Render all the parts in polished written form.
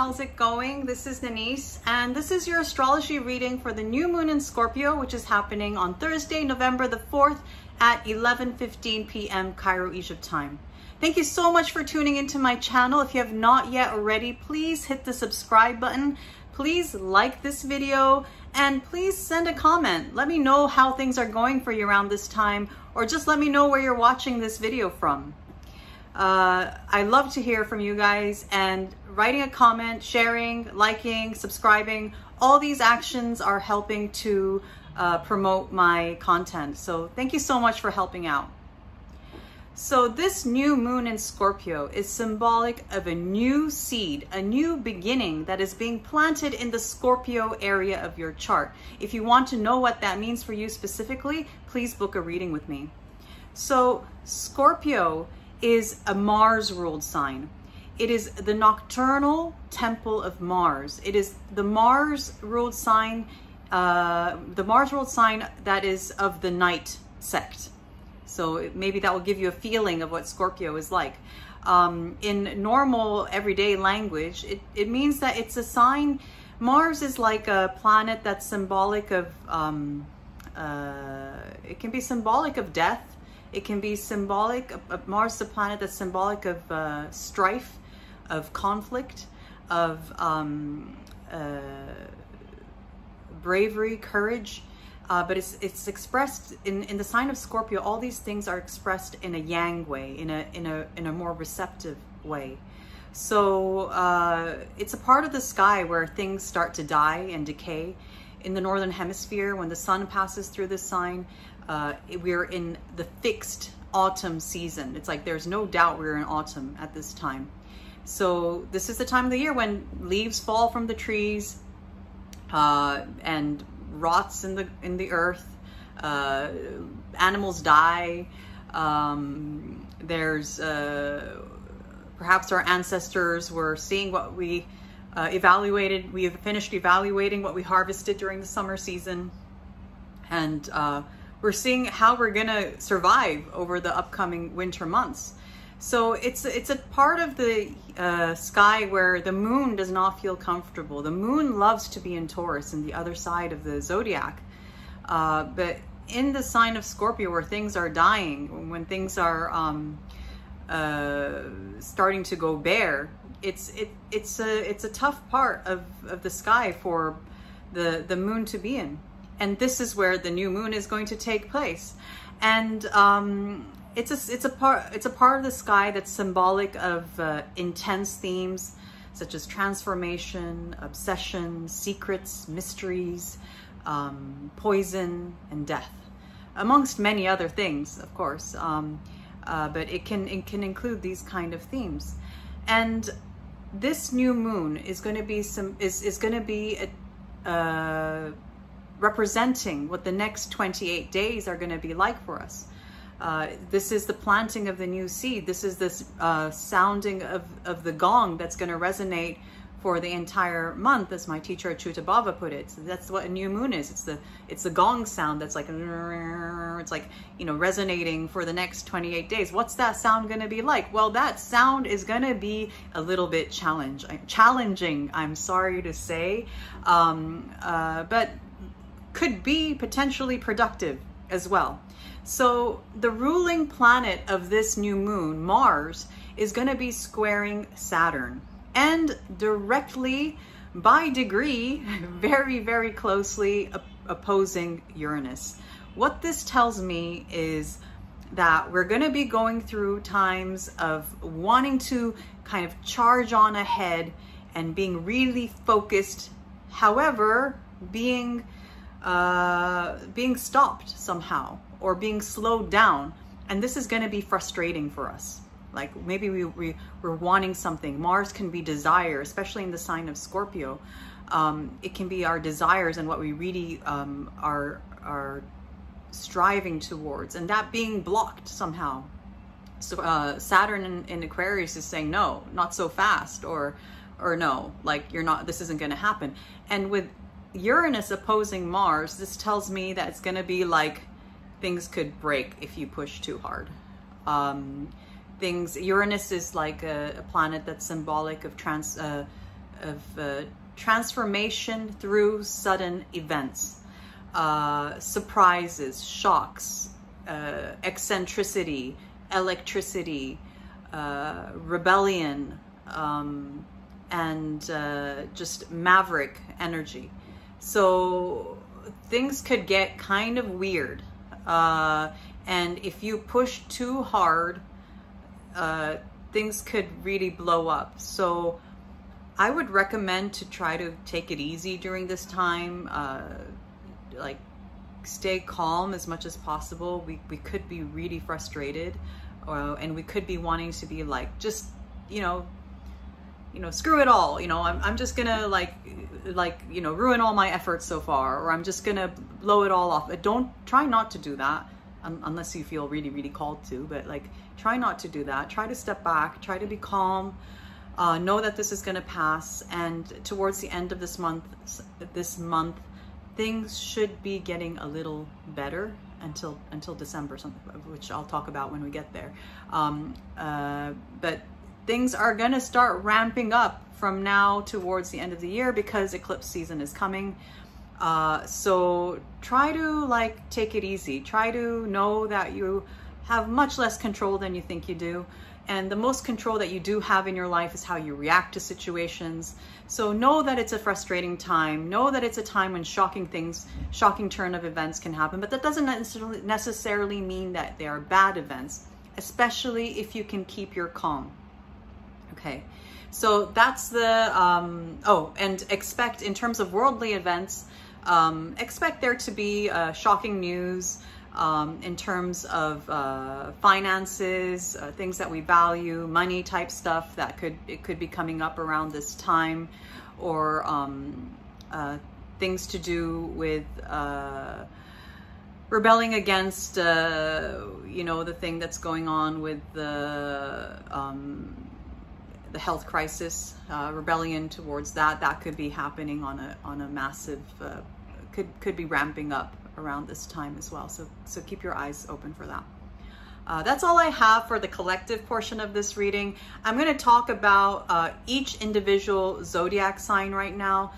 how's it going? This is Nanice, and this is your astrology reading for the new moon in Scorpio, which is happening on Thursday, November the 4th at 11:15 p.m. Cairo, Egypt time. Thank you so much for tuning into my channel. If you have not yet already, please hit the subscribe button. Please like this video and please send a comment. Let me know how things are going for you around this time, or just let me know where you're watching this video from. I love to hear from you guys, and writing a comment, sharing, liking, subscribing, all these actions are helping to promote my content. So thank you so much for helping out. So this new moon in Scorpio is symbolic of a new seed, a new beginning that is being planted in the Scorpio area of your chart. If you want to know what that means for you specifically, please book a reading with me. So Scorpio is a Mars-ruled sign. It is the nocturnal temple of Mars. It is the Mars-ruled sign, that is of the night sect. So maybe that will give you a feeling of what Scorpio is like. In normal everyday language, it means that it's a sign. Mars is like a planet that's symbolic of, it can be symbolic of death. It can be symbolic of Mars, the planet that's symbolic of strife, of conflict, of bravery, courage. But it's expressed in the sign of Scorpio. All these things are expressed in a yang way, in a more receptive way. So it's a part of the sky where things start to die and decay. In the northern hemisphere, when the sun passes through this sign, we're in the fixed autumn season. It's like there's no doubt we're in autumn at this time. So this is the time of the year when leaves fall from the trees and rots in the earth, animals die. There's perhaps our ancestors were seeing what we evaluated. We have finished evaluating what we harvested during the summer season, and we're seeing how we're gonna survive over the upcoming winter months. So it's a part of the sky where the moon does not feel comfortable. The moon loves to be in Taurus, in the other side of the zodiac. But in the sign of Scorpio, where things are dying, when things are starting to go bare, it's a tough part of the sky for the moon to be in. And this is where the new moon is going to take place. And it's a part of the sky that's symbolic of intense themes such as transformation, obsession, secrets, mysteries, poison, and death, amongst many other things, of course. But it can include these kind of themes. And this new moon is going to be representing what the next 28 days are going to be like for us. This is the planting of the new seed. This is this sounding of the gong that's going to resonate for the entire month, as my teacher Chuta Baba put it. So that's what a new moon is. It's the gong sound that's like, it's like, you know, resonating for the next 28 days. What's that sound going to be like? Well, that sound is going to be a little bit challenging, I'm sorry to say, but could be potentially productive as well. So the ruling planet of this new moon, Mars, is going to be squaring Saturn, and directly, by degree, very, very closely opposing Uranus. What this tells me is that we're going to be going through times of wanting to kind of charge on ahead and being really focused, however, being stopped somehow or being slowed down. And this is going to be frustrating for us. Like maybe we're wanting something. Mars can be desire, especially in the sign of Scorpio. It can be our desires and what we really are striving towards, and that being blocked somehow. So Saturn in Aquarius is saying, no, not so fast, or no, like you're not, this isn't going to happen. And with Uranus opposing Mars, this tells me that it's going to be like things could break if you push too hard. Uranus is like a planet that's symbolic of transformation through sudden events, surprises, shocks, eccentricity, electricity, rebellion, and just maverick energy. So things could get kind of weird. And if you push too hard, things could really blow up. So I would recommend to try to take it easy during this time. Like, stay calm as much as possible. We could be really frustrated, and we could be wanting to be like, just, screw it all. I'm just gonna ruin all my efforts so far, or I'm just gonna blow it all off. Try not to do that, unless you feel really, really called to, but like, try not to do that. Try to step back, try to be calm, know that this is gonna pass. And towards the end of this month, things should be getting a little better until December, which I'll talk about when we get there. But things are gonna start ramping up from now towards the end of the year, because eclipse season is coming. So try to take it easy. Try to know that you have much less control than you think you do. And the most control that you do have in your life is how you react to situations. So know that it's a frustrating time. Know that it's a time when shocking turn of events can happen, but that doesn't necessarily mean that they are bad events, especially if you can keep your calm. Okay, so that's the, and expect, in terms of worldly events, expect there to be shocking news in terms of finances, things that we value, money type stuff that could be coming up around this time, or things to do with rebelling against, the thing that's going on with the health crisis, rebellion towards that could be happening on a massive, could be ramping up around this time as well. So keep your eyes open for that. That's all I have for the collective portion of this reading. I'm going to talk about each individual zodiac sign right now.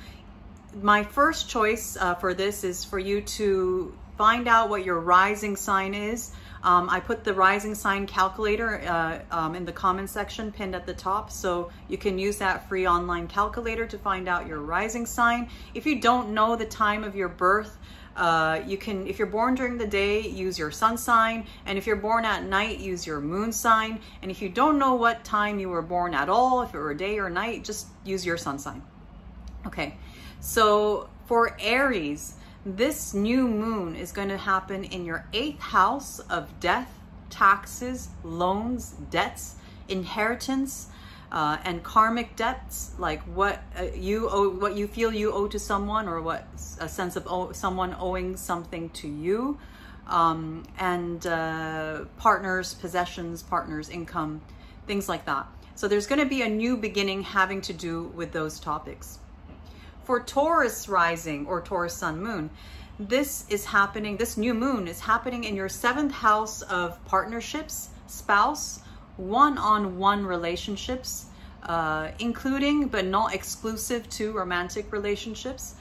My first choice for this is for you to find out what your rising sign is. I put the rising sign calculator in the comment section pinned at the top, so you can use that free online calculator to find out your rising sign. If you don't know the time of your birth, you can, if you're born during the day, use your sun sign, and if you're born at night, use your moon sign. And if you don't know what time you were born at all, if it were day or night, just use your sun sign. Okay, so for Aries, this new moon is going to happen in your 8th house of death, taxes, loans, debts, inheritance, and karmic debts, like what you owe, what you feel you owe to someone, or what a sense of someone owing something to you, and partners, possessions, partners, income, things like that. So there's going to be a new beginning having to do with those topics. For Taurus rising or Taurus sun moon, this is happening, this new moon is happening in your 7th house of partnerships, spouse, one-on-one relationships, including but not exclusive to romantic relationships,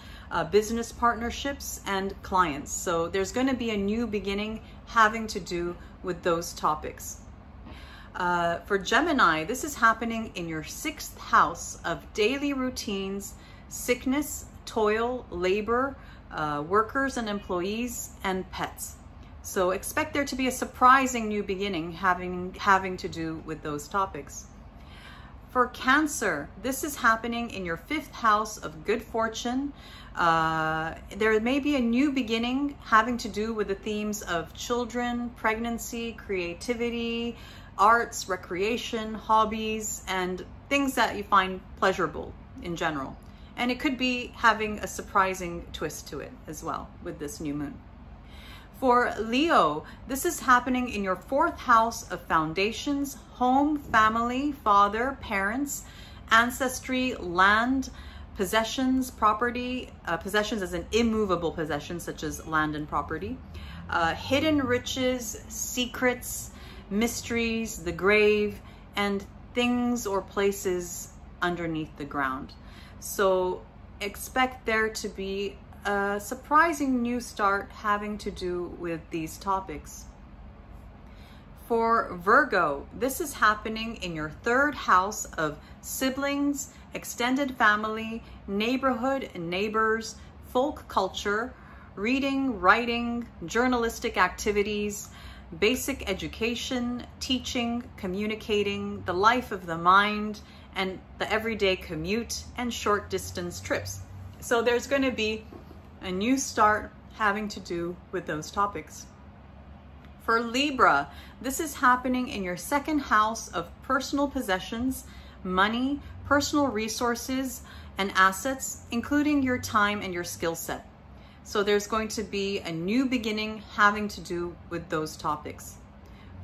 business partnerships, and clients. So there's going to be a new beginning having to do with those topics. For Gemini, this is happening in your 6th house of daily routines, sickness, toil, labor, workers and employees, and pets. So expect there to be a surprising new beginning having to do with those topics. For Cancer, this is happening in your 5th house of good fortune. There may be a new beginning having to do with the themes of children, pregnancy, creativity, arts, recreation, hobbies, and things that you find pleasurable in general. And it could be having a surprising twist to it as well with this new moon. For Leo, this is happening in your 4th house of foundations, home, family, father, parents, ancestry, land, possessions, property, possessions as an immovable possession such as land and property, hidden riches, secrets, mysteries, the grave, and things or places underneath the ground. So expect there to be a surprising new start having to do with these topics. For Virgo, this is happening in your third house of siblings, extended family, neighborhood and neighbors, folk culture, reading, writing, journalistic activities, basic education, teaching, communicating, the life of the mind, and the everyday commute and short distance trips. So there's going to be a new start having to do with those topics. For Libra, this is happening in your second house of personal possessions, money, personal resources, and assets, including your time and your skill set. So there's going to be a new beginning having to do with those topics.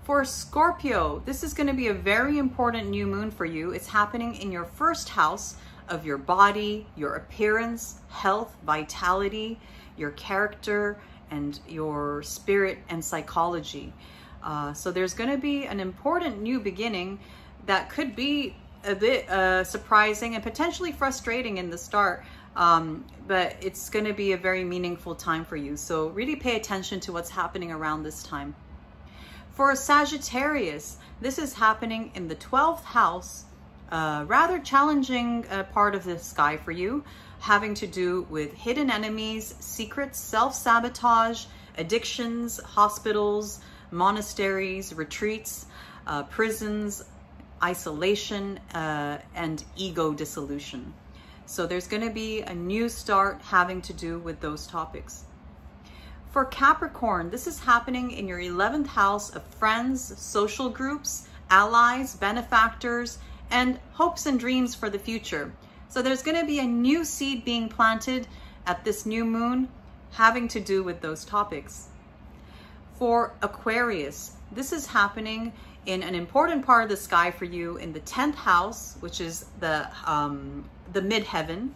For Scorpio, this is going to be a very important new moon for you. It's happening in your first house of your body, your appearance, health, vitality, your character, and your spirit and psychology. So there's going to be an important new beginning that could be a bit surprising and potentially frustrating in the start, but it's going to be a very meaningful time for you. So really pay attention to what's happening around this time. For Sagittarius, this is happening in the 12th house, rather challenging part of the sky for you, having to do with hidden enemies, secrets, self-sabotage, addictions, hospitals, monasteries, retreats, prisons, isolation, and ego dissolution. So there's going to be a new start having to do with those topics. For Capricorn, this is happening in your 11th house of friends, social groups, allies, benefactors, and hopes and dreams for the future. So there's going to be a new seed being planted at this new moon having to do with those topics. For Aquarius, this is happening in an important part of the sky for you in the 10th house, which is the midheaven.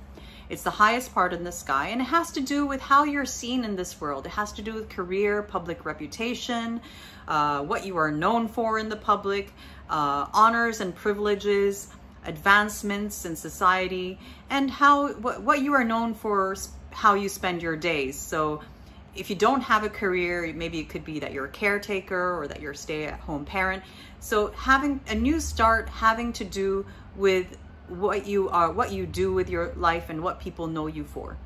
It's the highest part in the sky, and it has to do with how you're seen in this world. It has to do with career, public reputation, what you are known for in the public, honors and privileges, advancements in society, and what you are known for, how you spend your days. So if you don't have a career, maybe it could be that you're a caretaker or that you're a stay-at-home parent. So having a new start having to do with what you are, what you do with your life, and what people know you for.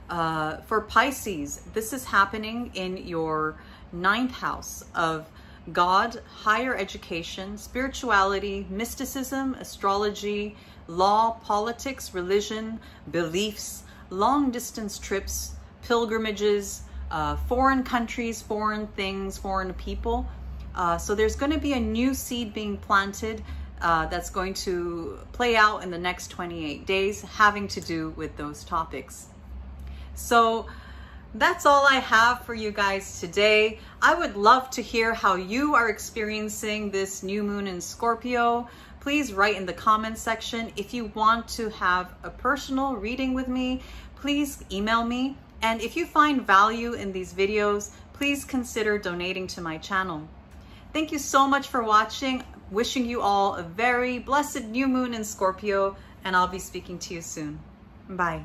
For Pisces, this is happening in your 9th house of God, higher education, spirituality, mysticism, astrology, law, politics, religion, beliefs, long distance trips, pilgrimages, foreign countries, foreign things, foreign people. So there's going to be a new seed being planted that's going to play out in the next 28 days having to do with those topics. So that's all I have for you guys today. I would love to hear how you are experiencing this new moon in Scorpio. Please write in the comments section. If you want to have a personal reading with me, please email me. And if you find value in these videos, please consider donating to my channel. Thank you so much for watching. Wishing you all a very blessed new moon in Scorpio, and I'll be speaking to you soon. Bye.